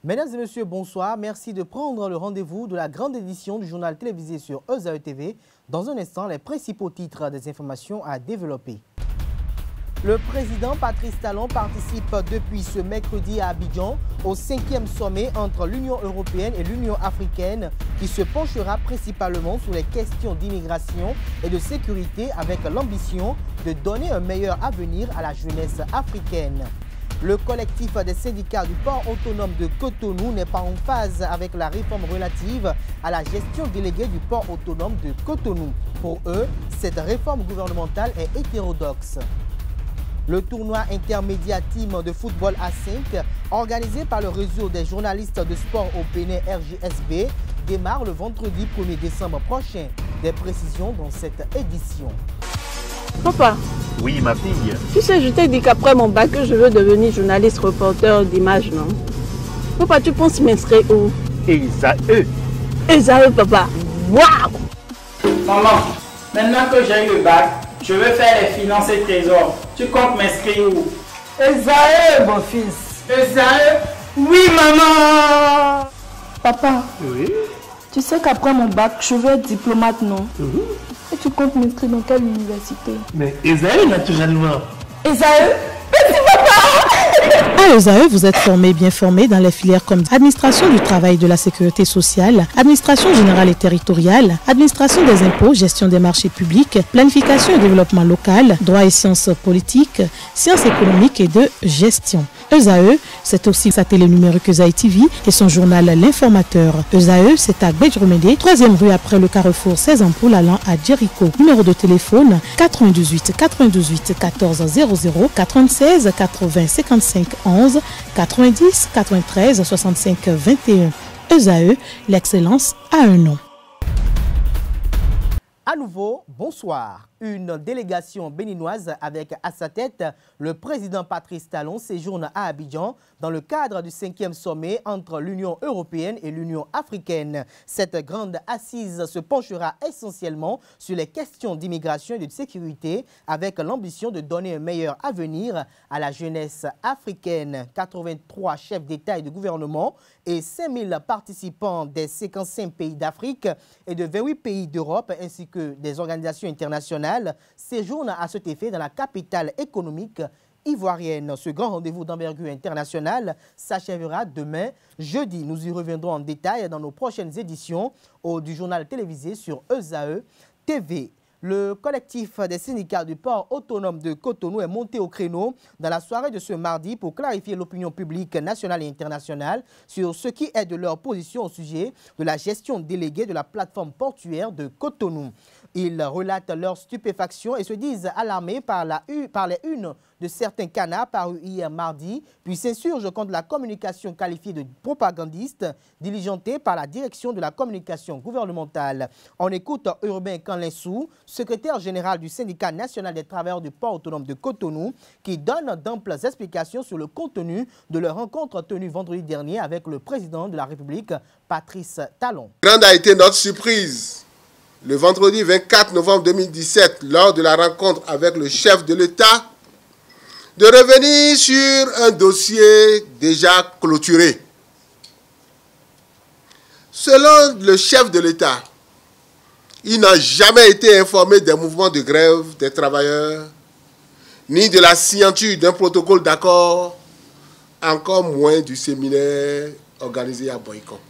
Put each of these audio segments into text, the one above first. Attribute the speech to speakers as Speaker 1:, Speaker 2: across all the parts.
Speaker 1: Mesdames et messieurs, bonsoir. Merci de prendre le rendez-vous de la grande édition du journal télévisé sur ESAE TV. Dans un instant, les principaux titres des informations à développer. Le président Patrice Talon participe depuis ce mercredi à Abidjan au 5e sommet entre l'Union européenne et l'Union africaine qui se penchera principalement sur les questions d'immigration et de sécurité avec l'ambition de donner un meilleur avenir à la jeunesse africaine. Le collectif des syndicats du port autonome de Cotonou n'est pas en phase avec la réforme relative à la gestion déléguée du port autonome de Cotonou. Pour eux, cette réforme gouvernementale est hétérodoxe. Le tournoi intermédiaire team de football A5, organisé par le réseau des journalistes de sport au Bénin RJSB, démarre le vendredi 1er décembre prochain. Des précisions dans cette édition.
Speaker 2: Papa.
Speaker 3: Oui, ma fille.
Speaker 2: Tu sais, je t'ai dit qu'après mon bac, je veux devenir journaliste reporter d'images, non? Papa, tu penses m'inscrire où?
Speaker 3: ESAE.
Speaker 2: ESAE, papa. Waouh!
Speaker 4: Maman, maintenant que j'ai eu le bac, je veux faire les finances et trésors. Tu comptes m'inscrire où?
Speaker 5: ESAE, mon fils.
Speaker 4: ESAE? Oui, maman!
Speaker 5: Papa.
Speaker 3: Oui.
Speaker 5: Tu sais qu'après mon bac, je veux être diplomate, non? Et tu comptes m'inscrire dans quelle université?
Speaker 3: Mais ESAE, naturellement.
Speaker 5: ESAE?
Speaker 6: À ESAE, vous êtes bien formé dans les filières comme administration du travail et de la sécurité sociale, administration générale et territoriale, administration des impôts, gestion des marchés publics, planification et développement local, droit et sciences politiques, sciences économiques et de gestion. ESAE, c'est aussi sa télé numérique ESAE TV et son journal L'Informateur. ESAE, c'est à Bédjromédé, 3e rue après le carrefour 16 ampoules allant à Jericho. Numéro de téléphone 98 98 14 00 96 80 55 11 90 93 65 21. ESAE, l'excellence a un nom.
Speaker 1: À nouveau, bonsoir. Une délégation béninoise avec à sa tête le président Patrice Talon séjourne à Abidjan dans le cadre du 5e sommet entre l'Union européenne et l'Union africaine. Cette grande assise se penchera essentiellement sur les questions d'immigration et de sécurité avec l'ambition de donner un meilleur avenir à la jeunesse africaine. 83 chefs d'État et de gouvernement et 5000 participants des 55 pays d'Afrique et de 28 pays d'Europe ainsi que des organisations internationales séjournent à cet effet dans la capitale économique ivoirienne. Ce grand rendez-vous d'envergure internationale s'achèvera demain, jeudi. Nous y reviendrons en détail dans nos prochaines éditions du journal télévisé sur ESAE TV. Le collectif des syndicats du port autonome de Cotonou est monté au créneau dans la soirée de ce mardi pour clarifier l'opinion publique nationale et internationale sur ce qui est de leur position au sujet de la gestion déléguée de la plateforme portuaire de Cotonou. Ils relatent leur stupéfaction et se disent alarmés par les unes de certains canards parus hier mardi, puis s'insurgent contre la communication qualifiée de propagandiste diligentée par la direction de la communication gouvernementale. On écoute Urbain Kanlinsou, secrétaire général du syndicat national des travailleurs du port autonome de Cotonou, qui donne d'amples explications sur le contenu de leur rencontre tenue vendredi dernier avec le président de la République, Patrice Talon.
Speaker 7: Grande a été notre surprise le vendredi 24 novembre 2017, lors de la rencontre avec le chef de l'État, de revenir sur un dossier déjà clôturé. Selon le chef de l'État, il n'a jamais été informé des mouvements de grève des travailleurs, ni de la signature d'un protocole d'accord, encore moins du séminaire organisé à Boycott.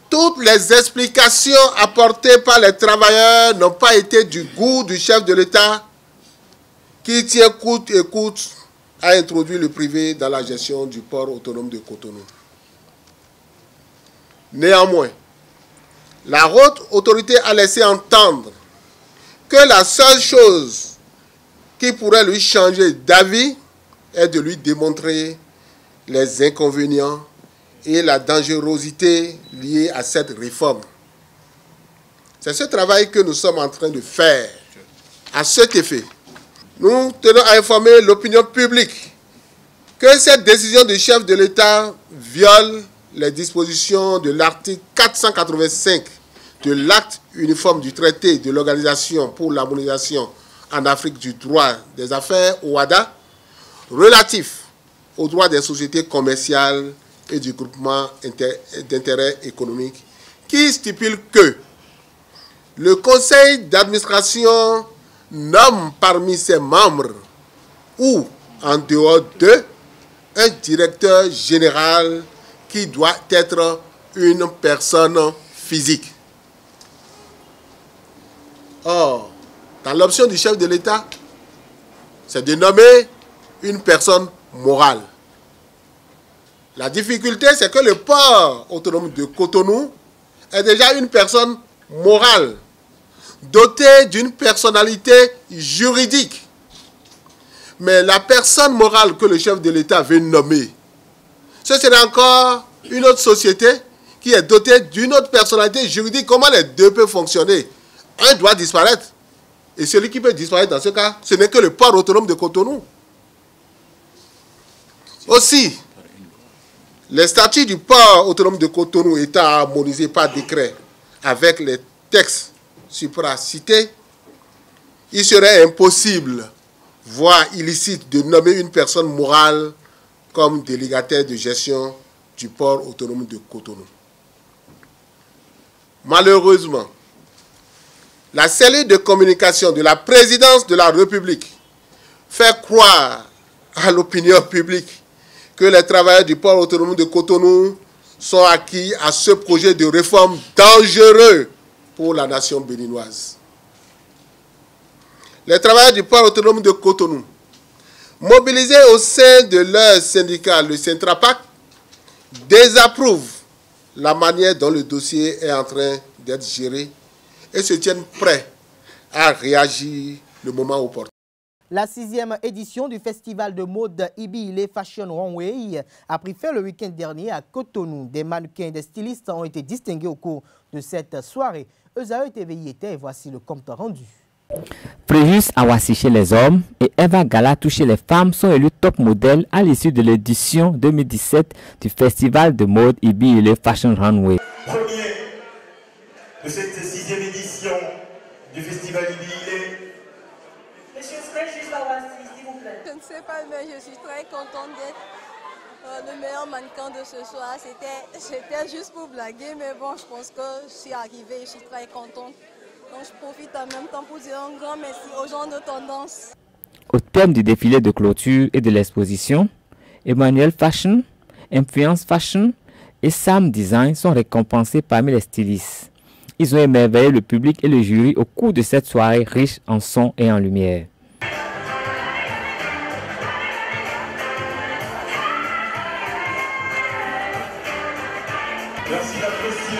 Speaker 7: Toutes les explications apportées par les travailleurs n'ont pas été du goût du chef de l'État qui tient coûte et coûte à introduire le privé dans la gestion du port autonome de Cotonou. Néanmoins, la haute autorité a laissé entendre que la seule chose qui pourrait lui changer d'avis est de lui démontrer les inconvénients et la dangerosité liée à cette réforme. C'est ce travail que nous sommes en train de faire. À cet effet, nous tenons à informer l'opinion publique que cette décision du chef de l'État viole les dispositions de l'article 485 de l'acte uniforme du traité de l'Organisation pour l'harmonisation en Afrique du droit des affaires, OHADA, relatif aux droits des sociétés commerciales et du groupement d'intérêt économique qui stipule que le conseil d'administration nomme parmi ses membres ou en dehors d'eux un directeur général qui doit être une personne physique. Or, dans l'option du chef de l'État, c'est de nommer une personne morale. La difficulté, c'est que le port autonome de Cotonou est déjà une personne morale, dotée d'une personnalité juridique. Mais la personne morale que le chef de l'État veut nommer, ce serait encore une autre société qui est dotée d'une autre personnalité juridique. Comment les deux peuvent fonctionner? Un doit disparaître. Et celui qui peut disparaître dans ce cas, ce n'est que le port autonome de Cotonou. Aussi, les statuts du port autonome de Cotonou étant harmonisés par décret avec les textes supracités, il serait impossible, voire illicite, de nommer une personne morale comme délégataire de gestion du port autonome de Cotonou. Malheureusement, la cellule de communication de la présidence de la République fait croire à l'opinion publique que les travailleurs du port autonome de Cotonou sont acquis à ce projet de réforme dangereux pour la nation béninoise. Les travailleurs du port autonome de Cotonou, mobilisés au sein de leur syndicat, le Centrapac, désapprouvent la manière dont le dossier est en train d'être géré et se tiennent prêts à réagir le moment opportun.
Speaker 1: La 6e édition du festival de mode Ibile Fashion Runway a pris fin le week-end dernier à Cotonou. Des mannequins et des stylistes ont été distingués au cours de cette soirée. Esaü TVI était et voici le compte rendu.
Speaker 8: Fréjus Awassi chez les hommes et Eva Galatou chez les femmes sont élus top modèles à l'issue de l'édition 2017 du festival de mode Ibile Fashion Runway.
Speaker 9: Premier de cette 6e édition du festival Ibile.
Speaker 10: Monsieur Fréjus Awassi, s'il vous plaît.
Speaker 11: Je ne sais pas, mais je suis très contente d'être le meilleur mannequin de ce soir. C'était juste pour blaguer, mais bon, je pense que je suis arrivée et je suis très contente. Donc je profite en même temps pour dire un grand merci aux gens de tendance.
Speaker 8: Au terme du défilé de clôture et de l'exposition, Emmanuel Fashion, Influence Fashion et Sam Design sont récompensés parmi les stylistes. Ils ont émerveillé le public et le jury au cours de cette soirée riche en son et en lumière.
Speaker 9: Merci d'apprécier.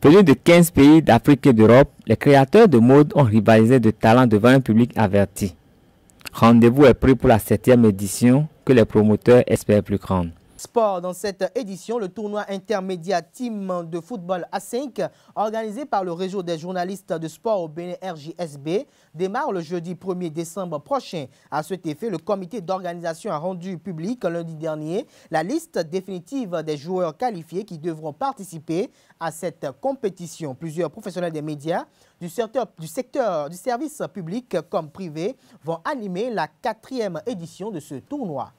Speaker 8: Venus de 15 pays d'Afrique et d'Europe, les créateurs de mode ont rivalisé de talent devant un public averti. Rendez-vous est pris pour la 7e édition que les promoteurs espèrent plus grande.
Speaker 1: Sport, dans cette édition, le tournoi intermédiaire Team de football A5, organisé par le réseau des journalistes de sport au Bénin RJSB, démarre le jeudi 1er décembre prochain. À cet effet, le comité d'organisation a rendu public lundi dernier la liste définitive des joueurs qualifiés qui devront participer à cette compétition. Plusieurs professionnels des médias du service public comme privé vont animer la 4e édition de ce tournoi.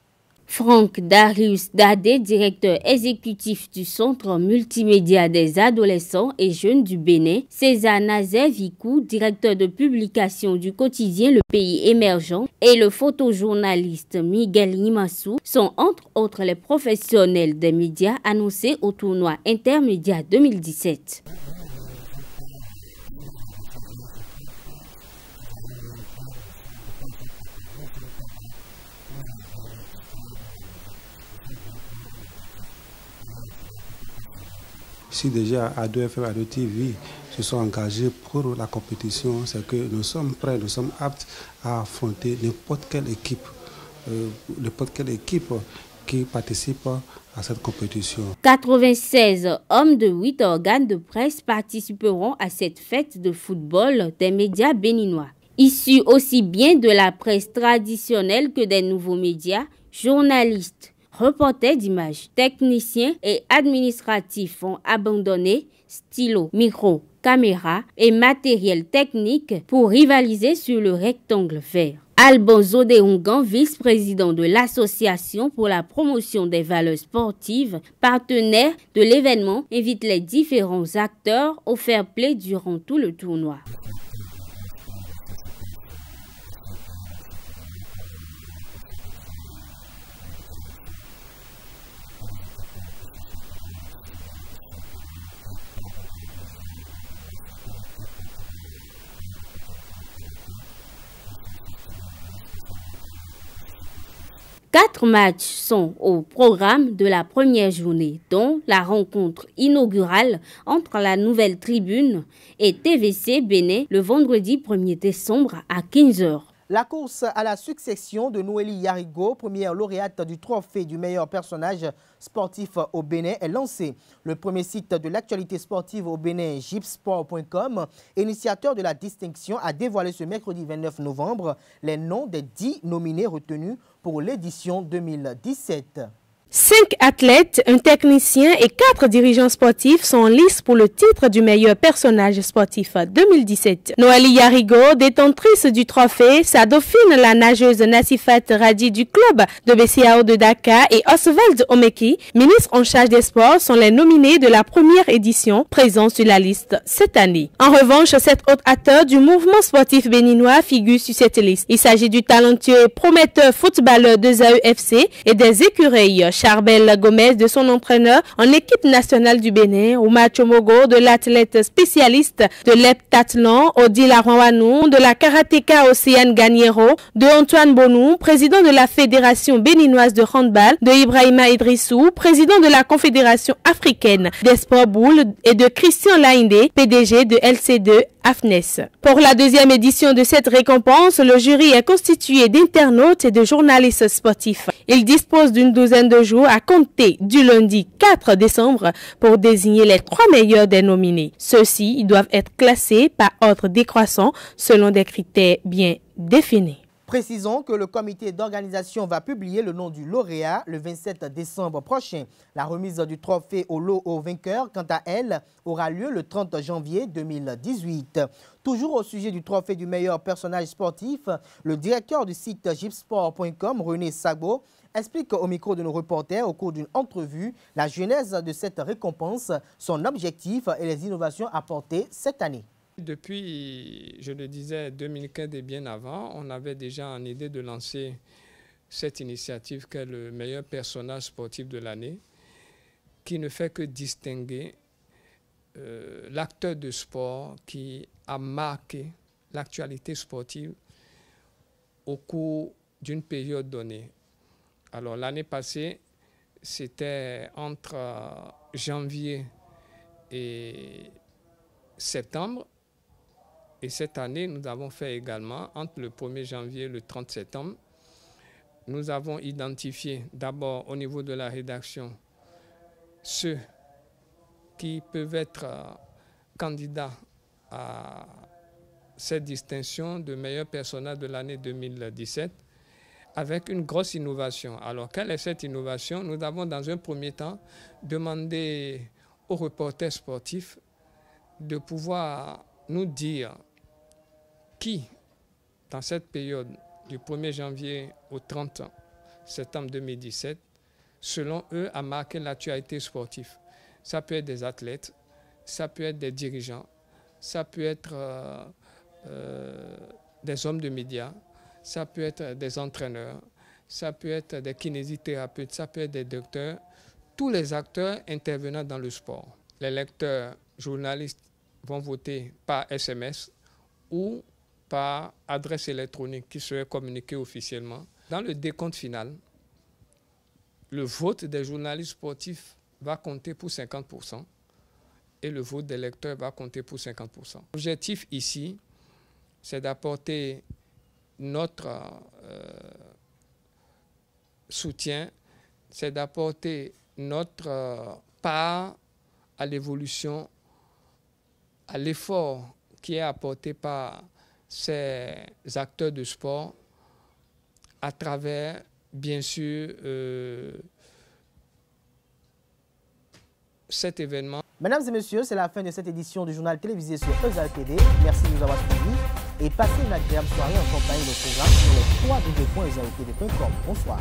Speaker 12: Franck Darius Dadé, directeur exécutif du Centre multimédia des adolescents et jeunes du Bénin, César Nazer Vicou, directeur de publication du quotidien Le Pays émergent, et le photojournaliste Miguel Imassou sont entre autres les professionnels des médias annoncés au tournoi intermédiaire 2017.
Speaker 13: Si déjà A2FM, A2 TV se sont engagés pour la compétition, c'est que nous sommes prêts, nous sommes aptes à affronter n'importe quelle équipe qui participe à cette compétition.
Speaker 12: 96 hommes de 8 organes de presse participeront à cette fête de football des médias béninois. Issus aussi bien de la presse traditionnelle que des nouveaux médias, journalistes, reporters d'images, techniciens et administratifs ont abandonné stylo, micro, caméra et matériel technique pour rivaliser sur le rectangle vert. Alban Zodéongan, vice-président de l'Association pour la promotion des valeurs sportives, partenaire de l'événement, invite les différents acteurs au fair play durant tout le tournoi. Quatre matchs sont au programme de la première journée, dont la rencontre inaugurale entre la Nouvelle Tribune et TVC Bénin le vendredi 1er décembre à 15 h.
Speaker 1: La course à la succession de Noélie Yarigo, première lauréate du trophée du meilleur personnage sportif au Bénin, est lancée. Le premier site de l'actualité sportive au Bénin, gipsport.com, initiateur de la distinction, a dévoilé ce mercredi 29 novembre les noms des 10 nominés retenus pour l'édition 2017.
Speaker 6: 5 athlètes, un technicien et 4 dirigeants sportifs sont en lice pour le titre du meilleur personnage sportif 2017. Noélie Yarigo, détentrice du trophée, sa dauphine, la nageuse Nassifat Radi du club de BCAO de Dakar et Oswald Omeki, ministre en charge des sports, sont les nominés de la première édition présents sur la liste cette année. En revanche, 7 autres acteurs du mouvement sportif béninois figurent sur cette liste. Il s'agit du talentueux et prometteur footballeur de ZAEFC et des écureuils Charbel Gomez de son entraîneur en équipe nationale du Bénin, Oumar Chomogo de l'athlète spécialiste de l'heptathlon, Odile Arwanou, de la karatéka Océane Ganiero, de Antoine Bonou, président de la Fédération béninoise de handball, de Ibrahima Idrissou, président de la Confédération africaine des sports boules et de Christian Laïndé, PDG de LC2 AFNES. Pour la deuxième édition de cette récompense, le jury est constitué d'internautes et de journalistes sportifs. Il dispose d'une douzaine de jours à compter du lundi 4 décembre pour désigner les 3 meilleurs des nominés. Ceux-ci doivent être classés par ordre décroissant selon des critères bien définis.
Speaker 1: Précisons que le comité d'organisation va publier le nom du lauréat le 27 décembre prochain. La remise du trophée au lot aux vainqueurs, quant à elle, aura lieu le 30 janvier 2018. Toujours au sujet du trophée du meilleur personnage sportif, le directeur du site gipsport.com, René Sagbo, explique au micro de nos reporters au cours d'une entrevue la genèse de cette récompense, son objectif et les innovations apportées cette année.
Speaker 14: Depuis, je le disais, 2015 et bien avant, on avait déjà en idée de lancer cette initiative qu'est le meilleur personnage sportif de l'année, qui ne fait que distinguer l'acteur de sport qui a marqué l'actualité sportive au cours d'une période donnée. Alors l'année passée, c'était entre janvier et septembre. Et cette année, nous avons fait également, entre le 1er janvier et le 30 septembre, nous avons identifié d'abord au niveau de la rédaction ceux qui peuvent être candidats à cette distinction de meilleur personnage de l'année 2017 avec une grosse innovation. Alors, quelle est cette innovation? Nous avons dans un premier temps demandé aux reporters sportifs de pouvoir nous dire qui, dans cette période du 1er janvier au 30 septembre 2017, selon eux, a marqué l'actualité sportive. Ça peut être des athlètes, ça peut être des dirigeants, ça peut être des hommes de médias, ça peut être des entraîneurs, ça peut être des kinésithérapeutes, ça peut être des docteurs, tous les acteurs intervenant dans le sport. Les lecteurs, journalistes vont voter par SMS ou par adresse électronique qui serait communiquée officiellement. Dans le décompte final, le vote des journalistes sportifs va compter pour 50%. et le vote des électeurs va compter pour 50%. L'objectif ici, c'est d'apporter notre soutien, c'est d'apporter notre part à l'évolution, à l'effort qui est apporté par ces acteurs de sport à travers, bien sûr, cet événement.
Speaker 1: Mesdames et messieurs, c'est la fin de cette édition du journal télévisé sur Euzal TV. Merci de nous avoir suivis et passez une agréable soirée en compagnie de nos programmes sur les www.euzaltv.com. Bonsoir.